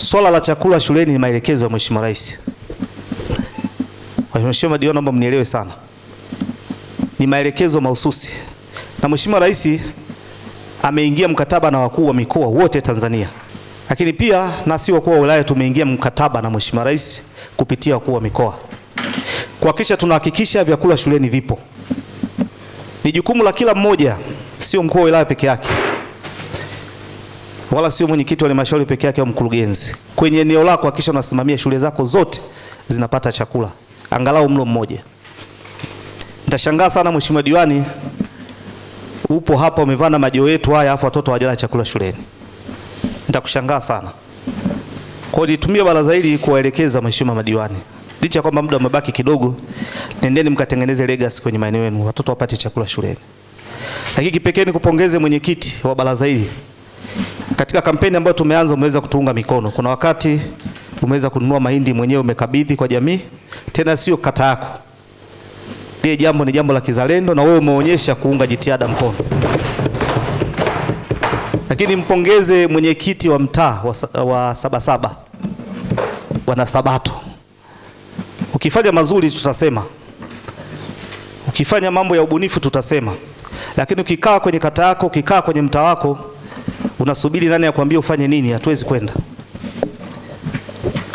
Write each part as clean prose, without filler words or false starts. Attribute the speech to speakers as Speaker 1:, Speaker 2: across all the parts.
Speaker 1: Swala la chakula shuleni ni maelekezo ya Mheshimiwa Rais. Mheshimiwa madiwani, naomba mnielewe sana. Ni maelekezo mahususi. Na Mheshimiwa Rais ameingia mkataba na wakuu wa mikoa wote Tanzania. Lakini pia na si wakuu wa wilaya, tumeingia mkataba na Mheshimiwa Rais kupitia wakuu wa mikoa kuhakikisha tunahakikisha vyakula shuleni vipo. Ni jukumu la kila mmoja, sio mkuu wa wilaya peke yake, wala sio mwenyekiti wa halmashauri peke yake au mkurugenzi. Kwenye eneo lako hakikisha unasimamia shule zako zote zinapata chakula, angalau mlo mmoja. Nitashangaa sana Mheshimiwa diwani, upo hapa umevaa na majoho yetu haya afu watoto hawajala chakula shuleni. Nitakushangaa sana. Kwa hiyo nitumie baraza hili kuwaelekeza Mheshimiwa madiwani. Licha kwamba muda umebaki kidogo, nendeni mkatengeneze legacy kwenye maeneo yenu, watoto wapate chakula shuleni. Lakini kipekee nikupongeze mwenyekiti wa baraza hili. Katika kampeni ambayo tumeanza umeweza kutuunga mikono. Kuna wakati umeweza kununua mahindi mwenyewe umekabidhi kwa jamii, tena sio kata yako. Ile jambo ni jambo la kizalendo na wewe umeonyesha kuunga jitihada mkono. Lakini mpongeze mwenyekiti wa mtaa wa Sabasaba, Bwana Sabato. Ukifanya mazuri tutasema, ukifanya mambo ya ubunifu tutasema, lakini ukikaa kwenye kata yako, ukikaa kwenye mtaa wako, unasubiri nani akwambie ufanye nini, hatuwezi kwenda.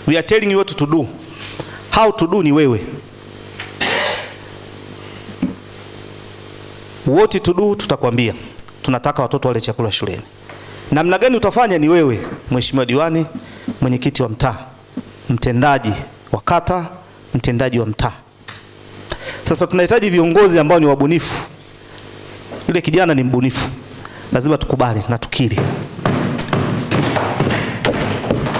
Speaker 1: We are telling you what to do. How to do ni wewe. What to do tutakwambia. Tunataka watoto wale chakula shuleni. Namna gani utafanya ni wewe, Mheshimiwa diwani, mwenyekiti wa mtaa, mtendaji wa kata, mtendaji wa mtaa. Sasa tunahitaji viongozi ambao ni wabunifu. Yule kijana ni mbunifu. Lazima tukubali na tukiri.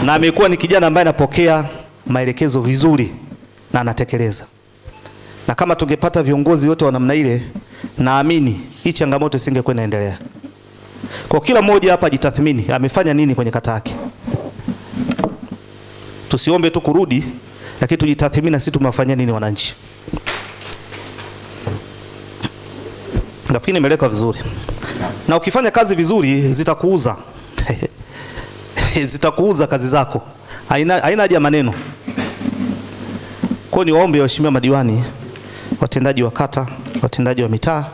Speaker 1: Na amekuwa ni kijana ambaye anapokea maelekezo vizuri na anatekeleza. Na kama tungepata viongozi wote wa namna ile, naamini hii changamoto isingekuwa inaendelea. Kwa kila mmoja hapa jitathmini, amefanya nini kwenye kata yake. Tusiombe tu kurudi, lakini tujitathmini na sisi tumewafanyia nini wananchi. Nafikiri nimeeleka vizuri. Na ukifanya kazi vizuri zitakuuza. Zitakuuza kazi zako. Haina haja maneno. Kwa ni waombe waheshimiwa madiwani, watendaji wa kata, watendaji wa mitaa,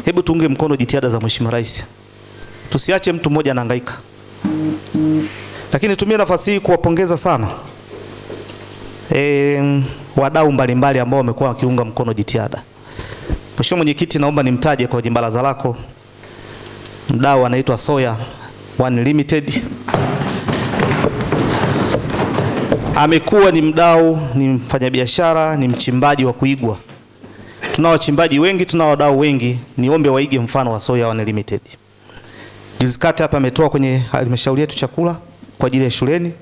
Speaker 1: hebu tuunge mkono jitihada za Mheshimiwa Rais. Tusiache mtu mmoja anahangaika. Lakini tumie nafasi hii kuwapongeza sana wadau mbalimbali ambao wamekuwa wakiunga mkono jitihada. Mheshimiwa mwenyekiti, naomba nimtaje kwa baraza lako. Mdau anaitwa Soya One Limited. Amekuwa ni mdau, ni mfanyabiashara, ni mchimbaji wa kuigwa. Tunao wachimbaji wengi, tunao wadau wengi, niombe waige mfano wa Soya One Limited. Juzi kati hapa ametoa kwenye halmashauri yetu chakula kwa ajili ya shuleni.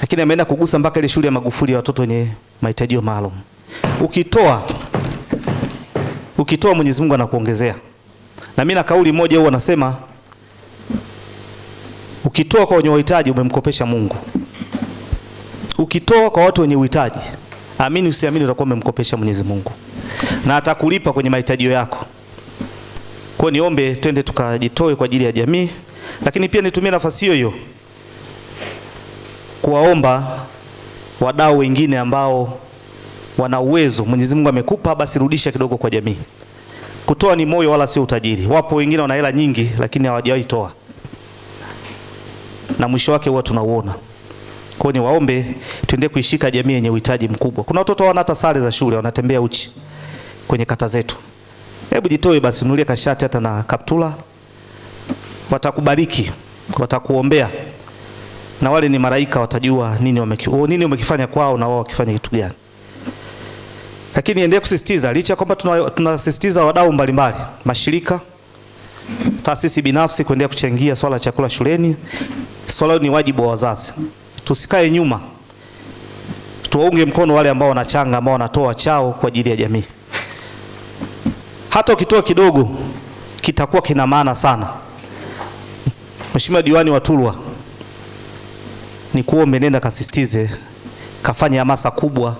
Speaker 1: Lakini ameenda kugusa mpaka ile shule ya Magufuli ya watoto wenye mahitaji maalum. Ukitoa Mwenyezi Mungu anakuongezea. Na mimi na kauli moja huwa nasema, ukitoa kwa wenye uhitaji umemkopesha Mungu. Ukitoa kwa watu wenye uhitaji, amini usiamini, utakuwa umemkopesha Mwenyezi Mungu. Na atakulipa kwenye mahitaji yako. Kwa niombe twende tukajitoe kwa ajili ya jamii, lakini pia nitumie nafasi hiyo kuwaomba wadau wengine ambao wana uwezo, Mwenyezi Mungu amekupa, basi rudisha kidogo kwa jamii. Kutoa ni moyo wala sio utajiri. Wapo wengine wana hela nyingi lakini hawajawahi toa. Na mwisho wake huwa tunauona. Kwa hiyo niwaombe tuende kuishika jamii yenye uhitaji mkubwa. Kuna watoto wana hata sare za shule wanatembea uchi kwenye kata zetu. Hebu jitoe basi, nunulie kashati hata na kaptula. Watakubariki, watakuombea. Na wale ni malaika, watajua nini umekifanya kwao na wao wakifanya kitu gani. Lakini endelee kusisitiza, licha kwamba tunasisitiza wadau mbalimbali, mashirika, taasisi binafsi kuendelea kuchangia swala chakula shuleni. Swala ni wajibu wa wazazi. Tusikae nyuma. Tuwaunge mkono wale ambao wanachanga, ambao wanatoa chao kwa ajili ya jamii. Hata ukitoa kidogo kitakuwa kina maana sana. Mheshimiwa diwani wa Tulwa, ni kuombe nenda kasisitize, kafanya hamasa kubwa,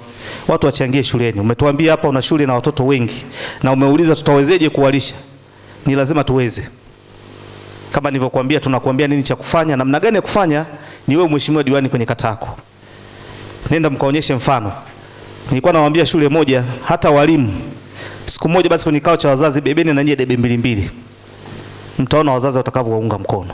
Speaker 1: watu wachangie shuleni. Umetuambia hapa una shule na watoto wengi na umeuliza tutawezeje kuwalisha. Ni lazima tuweze. Kama nilivyokuambia, tunakuambia nini cha kufanya, namna gani ya kufanya ni wewe mheshimiwa diwani kwenye kata yako. Nenda mkaonyeshe mfano. Nilikuwa nawaambia shule moja, hata walimu siku moja basi kwenye kikao cha wazazi, bebeni na nyie debe 2 2. Mtaona wazazi watakavyowaunga mkono.